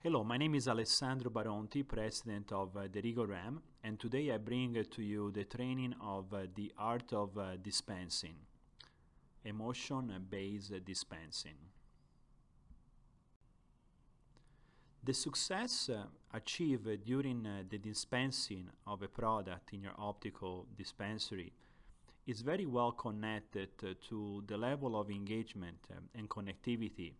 Hello, my name is Alessandro Baronti, president of Derigo RAM, and today I bring to you the training of the Art of Dispensing, emotion-based dispensing. The success achieved during the dispensing of a product in your optical dispensary is very well connected to the level of engagement and connectivity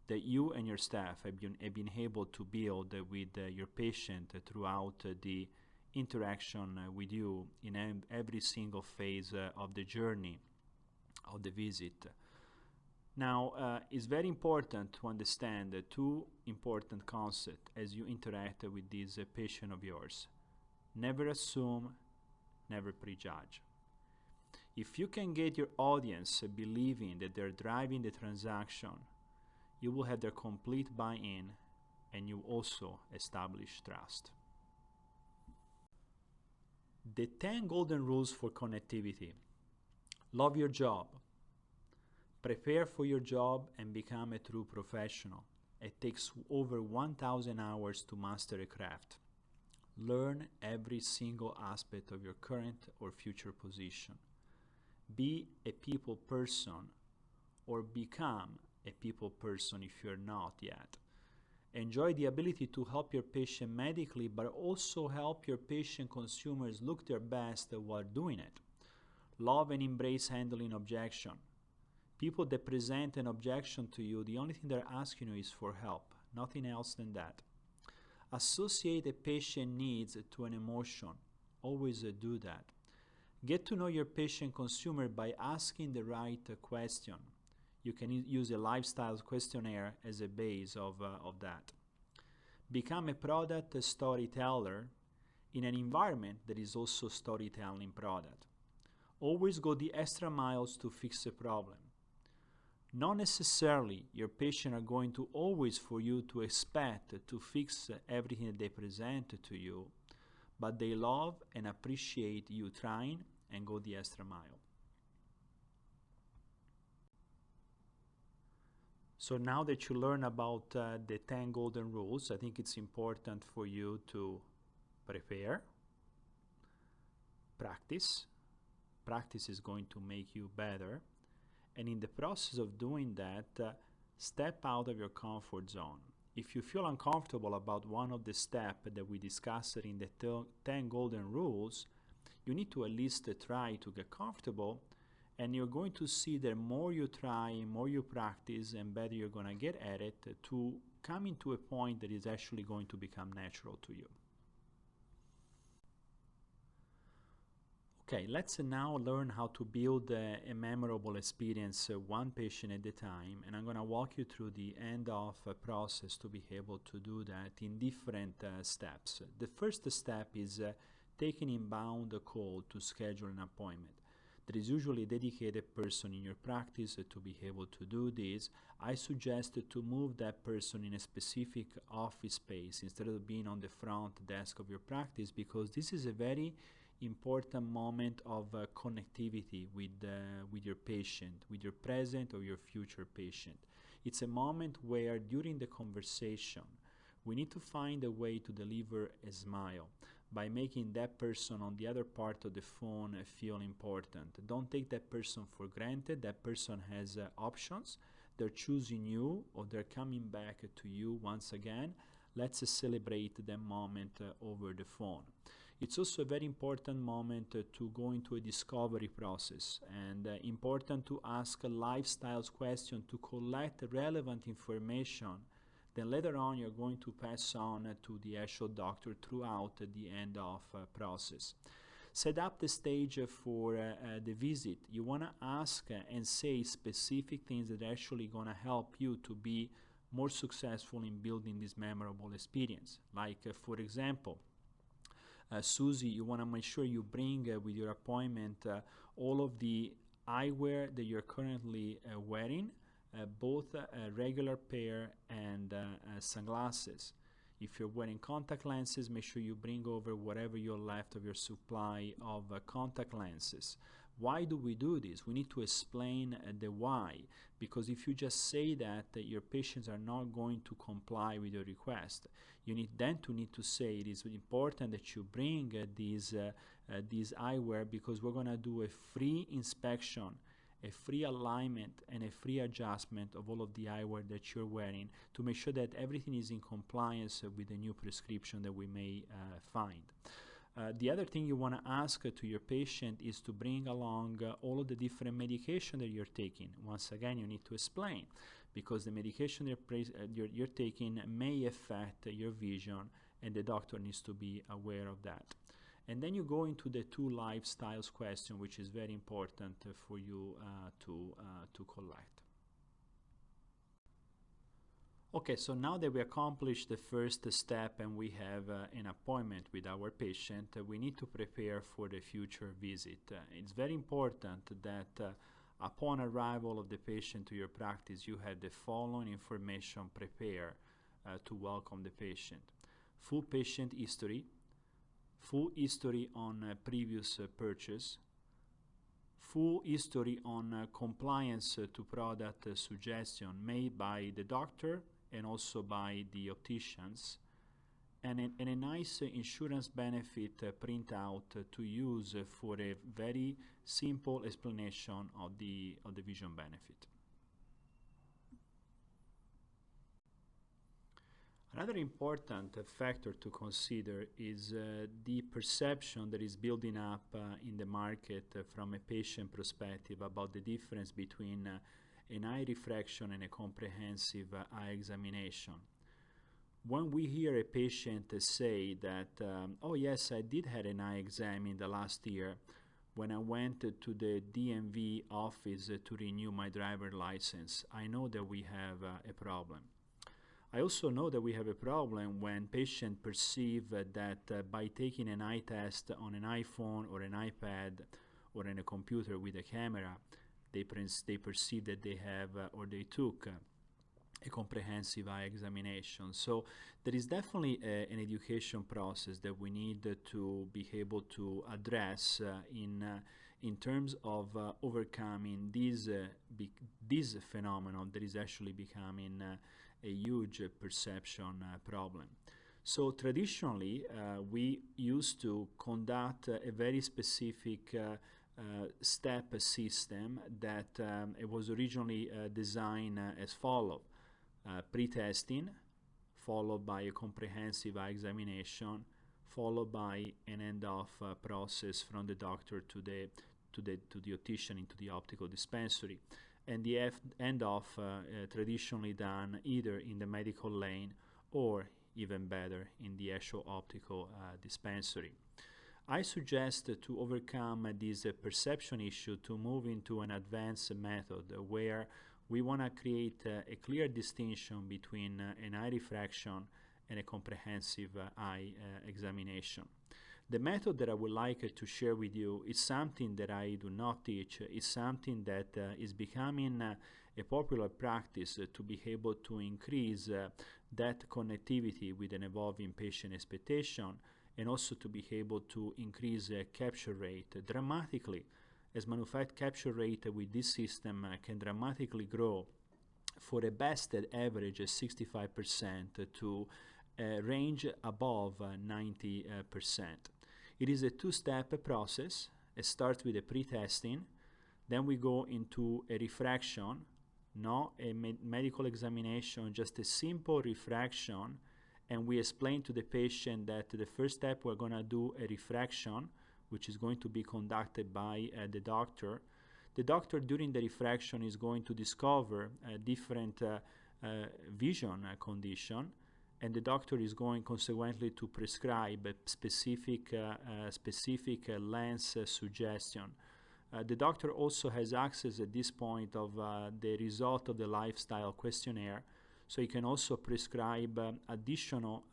that you and your staff have been able to build with your patient throughout the interaction with you in every single phase of the journey of the visit. Now, it's very important to understand two important concepts as you interact with this patient of yours. Never assume, never prejudge. If you can get your audience believing that they're driving the transaction, you will have their complete buy-in, and you also establish trust. The 10 golden rules for connectivity. Love your job. Prepare for your job and become a true professional. It takes over 1,000 hours to master a craft. Learn every single aspect of your current or future position. Be a people person, or become a people person if you're not yet. Enjoy the ability to help your patient medically, but also help your patient consumers look their best while doing it. Love and embrace handling objection. People that present an objection to you, the only thing they're asking you is for help, nothing else than that. Associate a patient needs to an emotion. Always do that. Get to know your patient consumer by asking the right question. You can use a lifestyle questionnaire as a base of that. Become a product storyteller in an environment that is also storytelling product. Always go the extra miles to fix a problem. Not necessarily your patient are going to always for you to expect to fix everything that they present to you, but they love and appreciate you trying and go the extra mile. So now that you learn about the 10 golden rules, I think it's important for you to prepare, practice. Practice is going to make you better. And in the process of doing that, step out of your comfort zone. If you feel uncomfortable about one of the steps that we discussed in the 10 golden rules, you need to at least try to get comfortable. And you're going to see that more you try, more you practice, and better you're going to get at it to coming to a point that is actually going to become natural to you. Okay, let's now learn how to build a memorable experience one patient at a time, and I'm going to walk you through the handoff process to be able to do that in different steps. The first step is taking inbound call to schedule an appointment. There is usually a dedicated person in your practice to be able to do this. I suggest to move that person in a specific office space instead of being on the front desk of your practice, because this is a very important moment of connectivity with your patient, with your present or your future patient. It's a moment where during the conversation we need to find a way to deliver a smile by making that person on the other part of the phone feel important. Don't take that person for granted. That person has options. They're choosing you, or they're coming back to you once again. Let's celebrate that moment over the phone. It's also a very important moment to go into a discovery process, and important to ask a lifestyle question to collect relevant information. Then later on you're going to pass on to the actual doctor throughout the handoff process. Set up the stage for the visit. You want to ask and say specific things that are actually going to help you to be more successful in building this memorable experience. Like for example, Susie, you want to make sure you bring with your appointment all of the eyewear that you're currently wearing, both a regular pair and sunglasses. If you're wearing contact lenses, make sure you bring over whatever you're left of your supply of contact lenses. Why do we do this? We need to explain the why, because if you just say that your patients are not going to comply with your request, you need to say it is important that you bring these eyewear, because we're going to do a free inspection, a free alignment, and a free adjustment of all of the eyewear that you're wearing to make sure that everything is in compliance with the new prescription that we may find. The other thing you want to ask to your patient is to bring along all of the different medication that you're taking. Once again, you need to explain, because the medication you're taking may affect your vision, and the doctor needs to be aware of that. And then you go into the 2 lifestyles question, which is very important for you to collect. Okay, so now that we accomplished the first step and we have an appointment with our patient, we need to prepare for the future visit. It's very important that upon arrival of the patient to your practice, you have the following information prepared to welcome the patient. Full patient history, full history on previous purchase, full history on compliance to product suggestion made by the doctor and also by the opticians, and a nice insurance benefit printout to use for a very simple explanation of the vision benefit. Another important factor to consider is the perception that is building up in the market from a patient perspective about the difference between an eye refraction and a comprehensive eye examination. When we hear a patient say that, oh yes, I did have an eye exam in the last year when I went to the DMV office to renew my driver license, I know that we have a problem. I also know that we have a problem when patients perceive that by taking an eye test on an iPhone or an iPad or in a computer with a camera, they perceive that they have or they took a comprehensive eye examination. So there is definitely an education process that we need to be able to address in terms of overcoming this phenomenon that is actually becoming a huge perception problem. So traditionally, we used to conduct a very specific step system that it was originally designed as follows. Pre-testing, followed by a comprehensive eye examination, followed by an handoff process from the doctor to the optician into the optical dispensary. And the handoff traditionally done either in the medical lane or even better in the actual optical dispensary. I suggest to overcome this perception issue to move into an advanced method where we want to create a clear distinction between an eye refraction and a comprehensive eye examination. The method that I would like to share with you is something that I do not teach. It's something that is becoming a popular practice to be able to increase that connectivity with an evolving patient expectation, and also to be able to increase capture rate dramatically, as matter of fact capture rate with this system can dramatically grow for a best average 65% to range above 90%. It is a two-step process. It starts with a pre-testing, then we go into a refraction, not a medical examination, just a simple refraction, and we explain to the patient that the first step we're going to do a refraction, which is going to be conducted by the doctor. The doctor during the refraction is going to discover different vision condition, and the doctor is going consequently to prescribe a specific lens suggestion. The doctor also has access at this point of the result of the lifestyle questionnaire, so he can also prescribe additional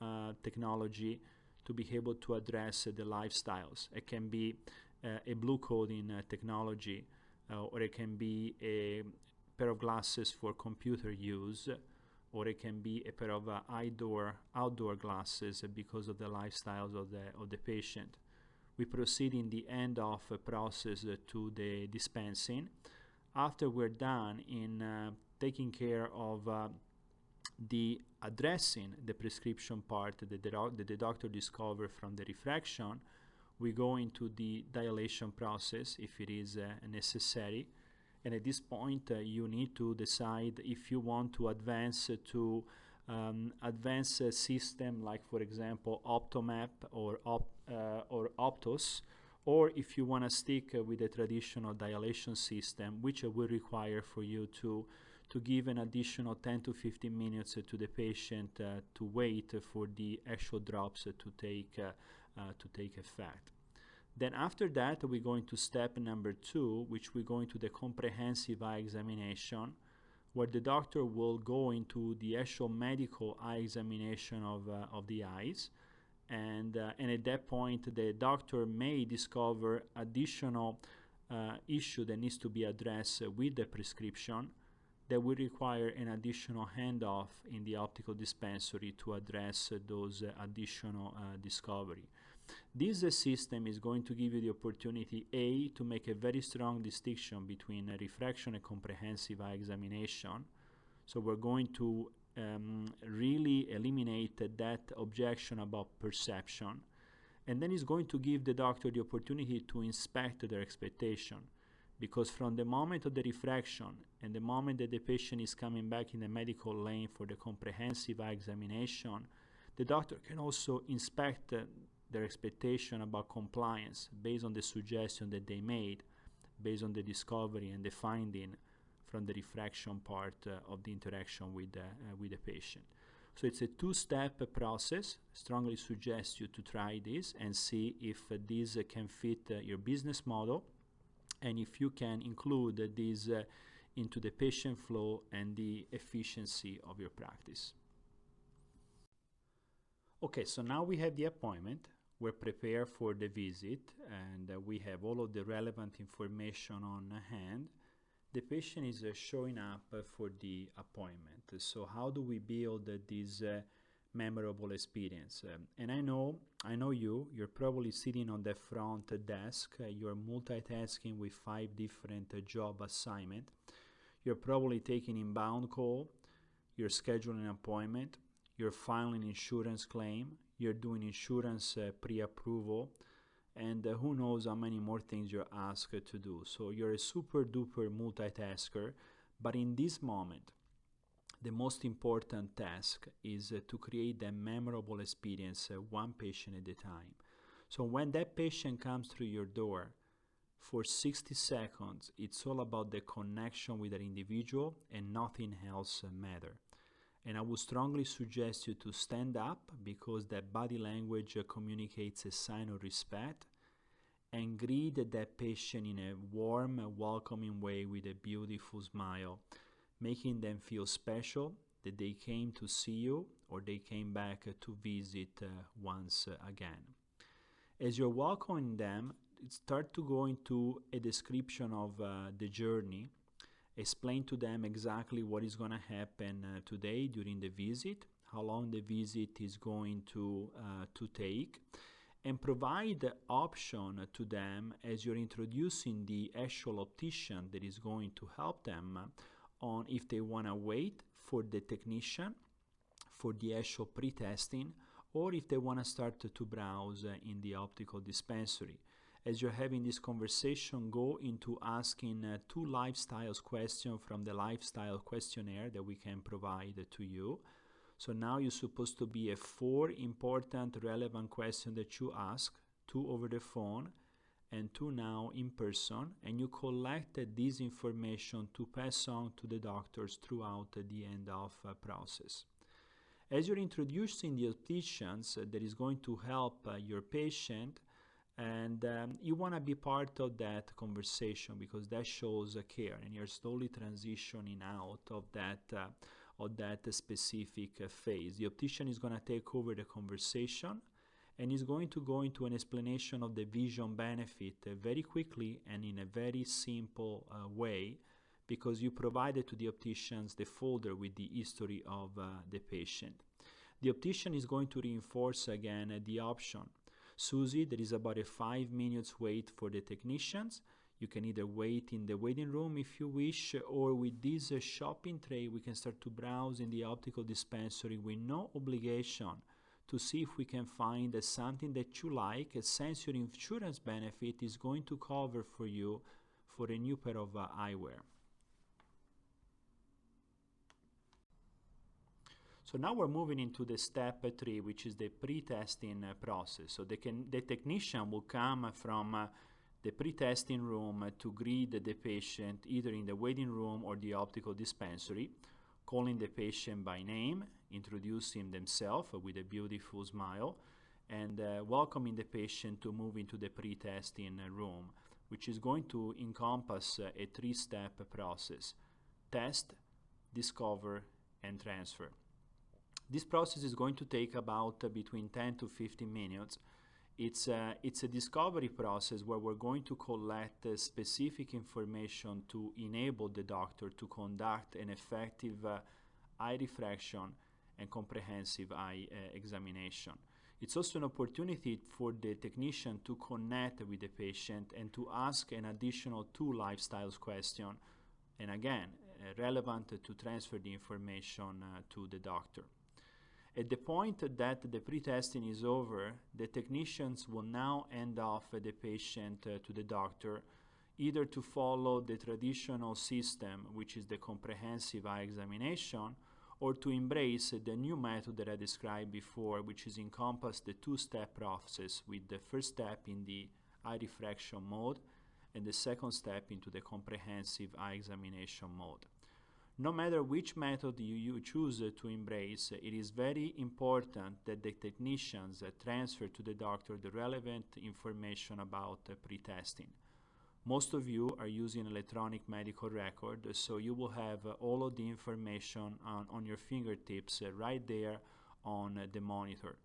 technology to be able to address the lifestyles. It can be a blue coding technology, or it can be a pair of glasses for computer use, or it can be a pair of outdoor glasses because of the lifestyles of the patient. we proceed in the handoff process to the dispensing. After we're done in taking care of the addressing the prescription part that the doctor discovered from the refraction, we go into the dilation process if it is necessary. And at this point, you need to decide if you want to advance to advanced system like, for example, Optomap or Optos, or if you want to stick with a traditional dilation system, which will require for you to give an additional 10 to 15 minutes to the patient to wait for the actual drops to take effect. Then after that, we go into step number 2, which we go into the comprehensive eye examination, where the doctor will go into the actual medical eye examination of the eyes. And at that point, the doctor may discover additional issue that needs to be addressed with the prescription that will require an additional handoff in the optical dispensary to address those additional discovery. This system is going to give you the opportunity, A, to make a very strong distinction between refraction and comprehensive eye examination. So we're going to really eliminate that objection about perception. And then it's going to give the doctor the opportunity to inspect their expectation. Because from the moment of the refraction and the moment that the patient is coming back in the medical lane for the comprehensive eye examination, the doctor can also inspect their expectation about compliance based on the suggestion that they made, based on the discovery and the finding from the refraction part of the interaction with the patient. So it's a two-step process. Strongly suggest you to try this and see if this can fit your business model, and if you can include this into the patient flow and the efficiency of your practice. Okay, so now we have the appointment. We're prepared for the visit, and we have all of the relevant information on hand. The patient is showing up for the appointment. So how do we build this memorable experience? And I know you're probably sitting on the front desk. You're multitasking with 5 different job assignments. You're probably taking inbound call. You're scheduling an appointment. You're filing insurance claim. You're doing insurance pre-approval. And who knows how many more things you're asked to do. So you're a super duper multitasker. But in this moment, the most important task is to create a memorable experience, one patient at a time. So when that patient comes through your door, for 60 seconds, it's all about the connection with that individual and nothing else matters. And I would strongly suggest you to stand up, because that body language communicates a sign of respect, and greet that patient in a warm, welcoming way with a beautiful smile, making them feel special, that they came to see you or they came back to visit once again. As you're welcoming them, start to go into a description of the journey. Explain to them exactly what is going to happen today during the visit, how long the visit is going to take, and provide the option to them as you're introducing the actual optician that is going to help them on if they want to wait for the technician for the actual pre-testing, or if they want to start to browse in the optical dispensary. As you're having this conversation, go into asking 2 lifestyle questions from the lifestyle questionnaire that we can provide to you. So now you're supposed to be a 4 important relevant questions that you ask, 2 over the phone and 2 now in person, and you collected this information to pass on to the doctors throughout the handoff process. As you're introducing the opticians that is going to help your patient, and you want to be part of that conversation, because that shows care, and you're slowly transitioning out of that specific phase. The optician is going to take over the conversation, and is going to go into an explanation of the vision benefit very quickly and in a very simple way, because you provided to the opticians the folder with the history of the patient. The optician is going to reinforce again the option. Susie, there is about a 5 minutes wait for the technicians. You can either wait in the waiting room if you wish, or with this shopping tray, we can start to browse in the optical dispensary with no obligation to see if we can find something that you like, since your insurance benefit is going to cover for you for a new pair of eyewear. So now we're moving into the step 3, which is the pre-testing process. So the technician will come from the pre-testing room to greet the patient either in the waiting room or the optical dispensary, calling the patient by name, introducing themselves with a beautiful smile, and welcoming the patient to move into the pre-testing room, which is going to encompass a 3-step process: test, discover, and transfer. This process is going to take about between 10 to 15 minutes. It's a discovery process where we're going to collect specific information to enable the doctor to conduct an effective eye refraction and comprehensive eye examination. It's also an opportunity for the technician to connect with the patient and to ask an additional 2 lifestyle questions, and again, relevant to transfer the information to the doctor. At the point that the pre-testing is over, the technicians will now hand off the patient to the doctor, either to follow the traditional system, which is the comprehensive eye examination, or to embrace the new method that I described before, which is encompass the 2-step process, with the first step in the eye refraction mode and the second step into the comprehensive eye examination mode. No matter which method you choose to embrace, it is very important that the technicians transfer to the doctor the relevant information about pre-testing. Most of you are using electronic medical record, so you will have all of the information on your fingertips right there on the monitor.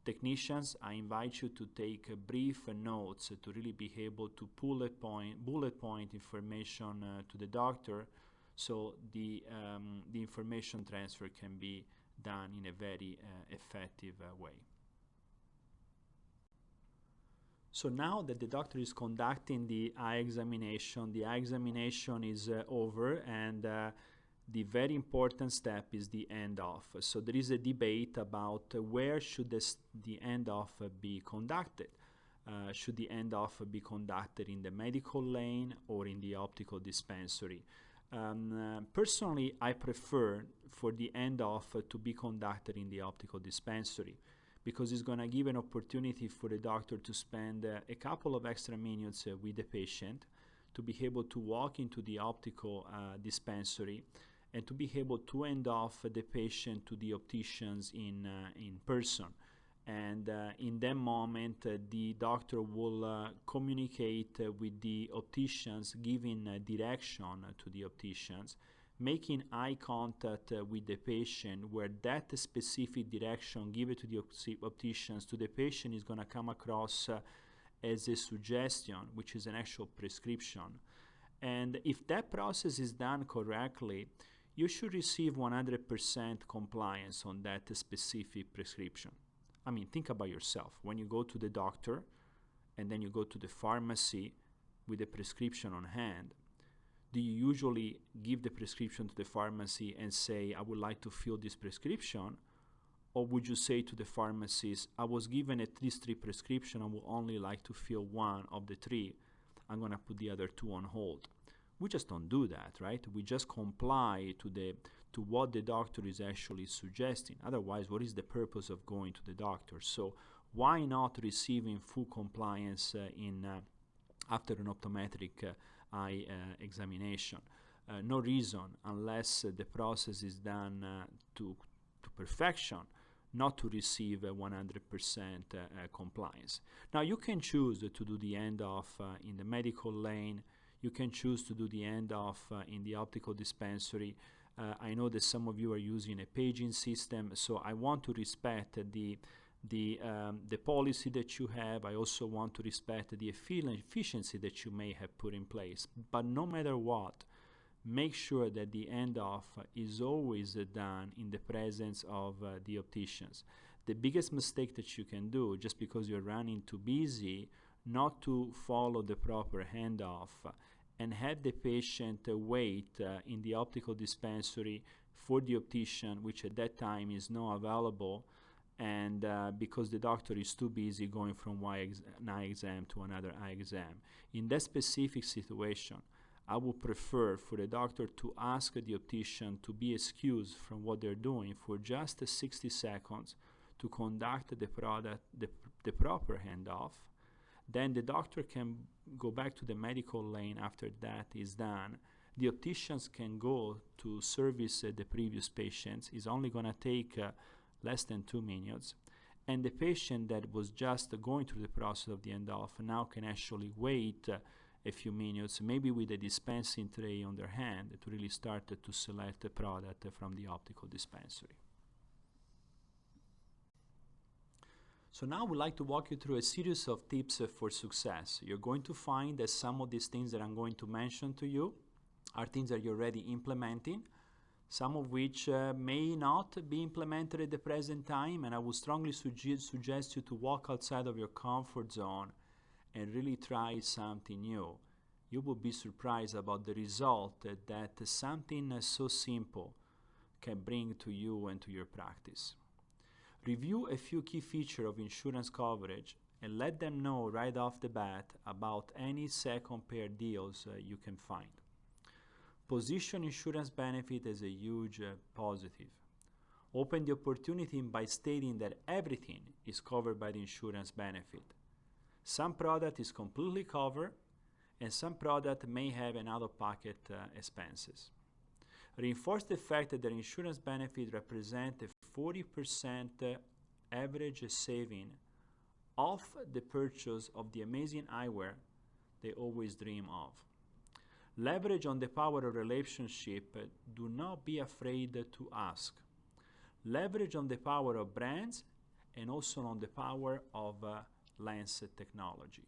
Technicians, I invite you to take brief notes to really be able to bullet point information to the doctor, so the information transfer can be done in a very effective way. So now that the doctor is conducting the eye examination is over, and the very important step is the handoff. So there is a debate about where should the handoff be conducted. Should the handoff be conducted in the medical lane or in the optical dispensary? Personally, I prefer for the handoff to be conducted in the optical dispensary, because it's going to give an opportunity for the doctor to spend a couple of extra minutes with the patient, to be able to walk into the optical dispensary and to be able to hand off the patient to the opticians in person. And in that moment, the doctor will communicate with the opticians, giving direction to the opticians, making eye contact with the patient, where that specific direction given to the opticians to the patient is going to come across as a suggestion, which is an actual prescription. And if that process is done correctly, you should receive 100% compliance on that specific prescription. I mean, think about yourself. When you go to the doctor and then you go to the pharmacy with a prescription on hand, do you usually give the prescription to the pharmacy and say, I would like to fill this prescription? Or would you say to the pharmacist, I was given at least 3 prescriptions, I would only like to fill 1 of the 3. I'm going to put the other 2 on hold. We just don't do that, right? We just comply to what the doctor is actually suggesting. Otherwise, what is the purpose of going to the doctor? So why not receiving full compliance after an optometric eye examination? No reason, unless the process is done to perfection, not to receive 100% compliance. Now, you can choose to do the handoff in the medical lane. You can choose to do the handoff in the optical dispensary. I know that some of you are using a paging system, so I want to respect the policy that you have. I also want to respect the efficiency that you may have put in place. But no matter what, make sure that the handoff is always done in the presence of the opticians. the biggest mistake that you can do, just because you're running too busy, not to follow the proper handoff and have the patient wait in the optical dispensary for the optician, which at that time is not available, and because the doctor is too busy going from an eye exam to another eye exam. In that specific situation, I would prefer for the doctor to ask the optician to be excused from what they're doing for just 60 seconds to conduct the proper handoff. Then the doctor can go back to the medical lane after that is done. The opticians can go to service the previous patients. It's only going to take less than 2 minutes. And the patient that was just going through the process of the handoff now can actually wait a few minutes, maybe with a dispensing tray on their hand, to really start to select the product from the optical dispensary. So now I would like to walk you through a series of tips for success. You're going to find that some of these things that I'm going to mention to you are things that you're already implementing, some of which may not be implemented at the present time, and I would strongly suggest you to walk outside of your comfort zone and really try something new. You will be surprised about the result that something so simple can bring to you and to your practice. Review a few key features of insurance coverage and let them know right off the bat about any second pair deals you can find. Position insurance benefit as a huge positive. Open the opportunity by stating that everything is covered by the insurance benefit. Some product is completely covered, and some product may have an out-of-pocket expenses. Reinforce the fact that the insurance benefit represents a 40% average saving off the purchase of the amazing eyewear they always dream of. Leverage on the power of relationship. Do not be afraid to ask. Leverage on the power of brands and also on the power of lens technology.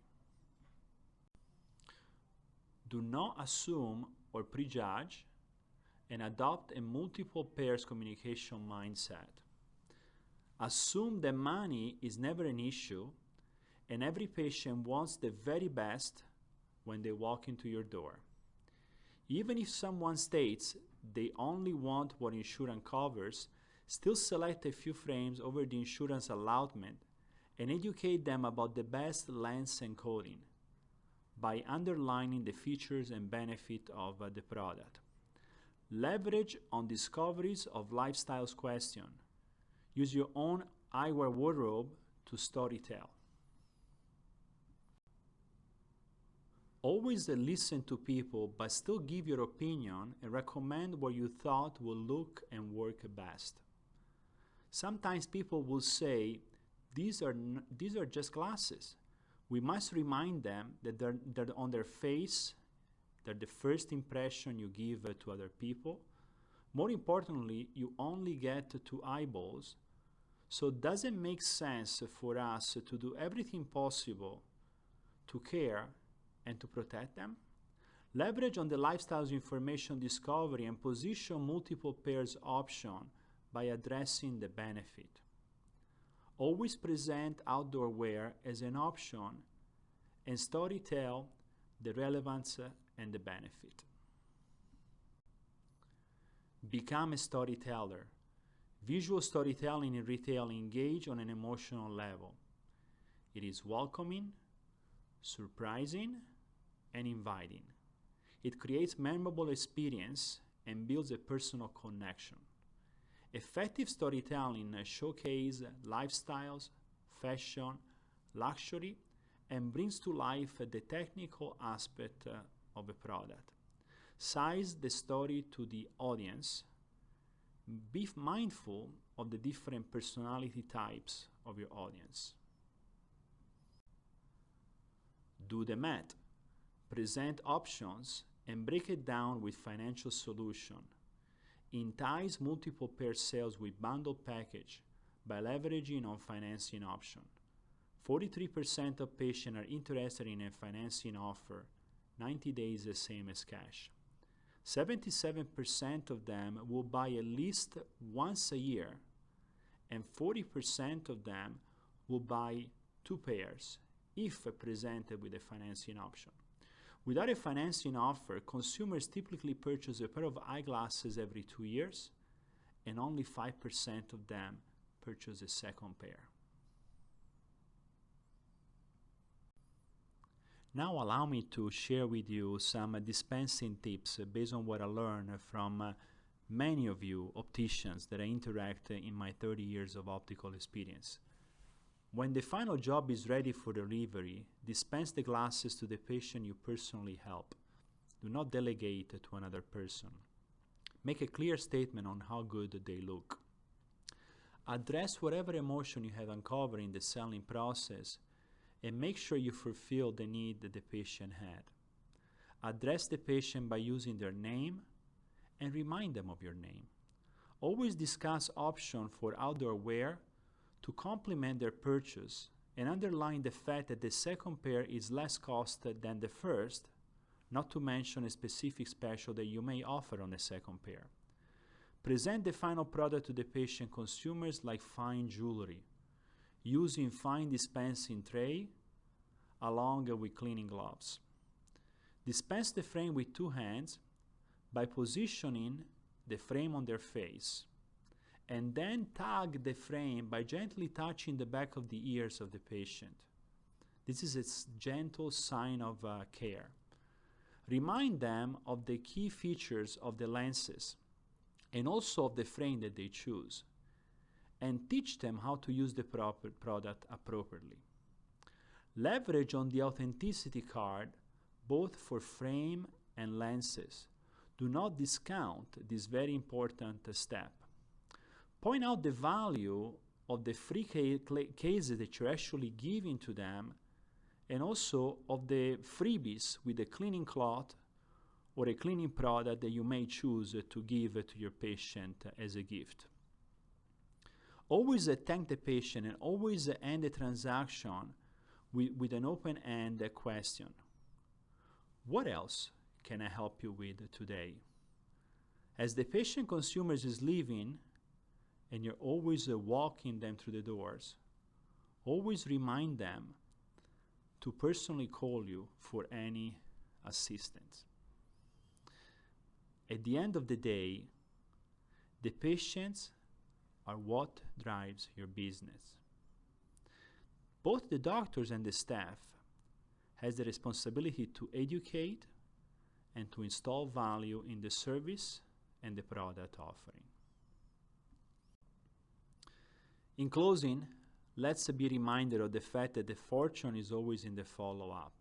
Do not assume or prejudge and adopt a multiple pairs communication mindset. Assume that money is never an issue and every patient wants the very best when they walk into your door. Even if someone states they only want what insurance covers, still select a few frames over the insurance allotment and educate them about the best lens and coating by underlining the features and benefit of the product. Leverage on discoveries of lifestyles question. Use your own eyewear wardrobe to storytell. Always listen to people, but still give your opinion and recommend what you thought will look and work best. Sometimes people will say, these are just glasses. We must remind them that they're on their face. They're the first impression you give to other people. More importantly, you only get 2 eyeballs. So does it make sense for us to do everything possible to care and to protect them? Leverage on the lifestyles information discovery and position multiple pairs option by addressing the benefit. Always present outdoor wear as an option and storytell the relevance and the benefit. Become a storyteller. Visual storytelling in retail engage on an emotional level. It is welcoming, surprising, and inviting. It creates memorable experience and builds a personal connection. Effective storytelling showcases lifestyles, fashion, luxury, and brings to life the technical aspect of a product. Size the story to the audience. Be mindful of the different personality types of your audience. Do the math. Present options and break it down with financial solution. Entice multiple pair sales with bundle package by leveraging on financing option. 43% of patients are interested in a financing offer, 90 days the same as cash. 77% of them will buy at least once a year, and 40% of them will buy 2 pairs if presented with a financing option. Without a financing offer, consumers typically purchase a pair of eyeglasses every 2 years, and only 5% of them purchase a second pair. Now allow me to share with you some dispensing tips based on what I learned from many of you opticians that I interact in my 30 years of optical experience. When the final job is ready for delivery, dispense the glasses to the patient you personally help. Do not delegate to another person. Make a clear statement on how good they look. Address whatever emotion you have uncovered in the selling process and make sure you fulfill the need that the patient had. Address the patient by using their name and remind them of your name. Always discuss options for outdoor wear to complement their purchase and underline the fact that the second pair is less cost than the first, not to mention a specific special that you may offer on the second pair. Present the final product to the patient consumers like fine jewelry, using fine dispensing tray along with cleaning gloves. Dispense the frame with 2 hands by positioning the frame on their face, and then tag the frame by gently touching the back of the ears of the patient. This is a gentle sign of care. Remind them of the key features of the lenses and also of the frame that they choose, and teach them how to use the proper product appropriately. Leverage on the authenticity card both for frame and lenses. Do not discount this very important step. Point out the value of the free cases that you're actually giving to them, and also of the freebies with a cleaning cloth or a cleaning product that you may choose to give to your patient as a gift. Always thank the patient and always end the transaction with an open-end question. What else can I help you with today? As the patient consumers is leaving, and you're always walking them through the doors, always remind them to personally call you for any assistance. At the end of the day, the patients are what drives your business. Both the doctors and the staff has the responsibility to educate and to install value in the service and the product offering. In closing, let's be reminded of the fact that the fortune is always in the follow-up.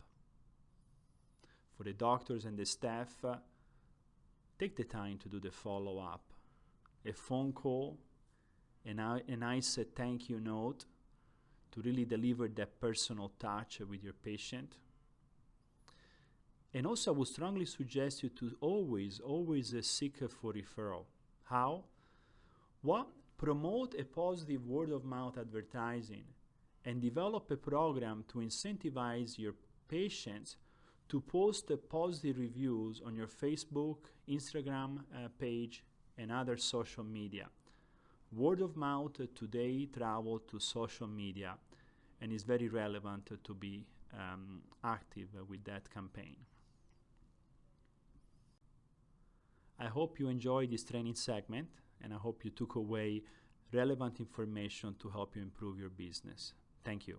For the doctors and the staff, take the time to do the follow-up. A phone call, a nice thank you note to really deliver that personal touch with your patient. And also, I would strongly suggest you to always seek for referral. How? Well, promote a positive word-of-mouth advertising and develop a program to incentivize your patients to post positive reviews on your Facebook, Instagram page, and other social media. Word of mouth today travels to social media and is very relevant to be active with that campaign. I hope you enjoyed this training segment, and I hope you took away relevant information to help you improve your business. Thank you.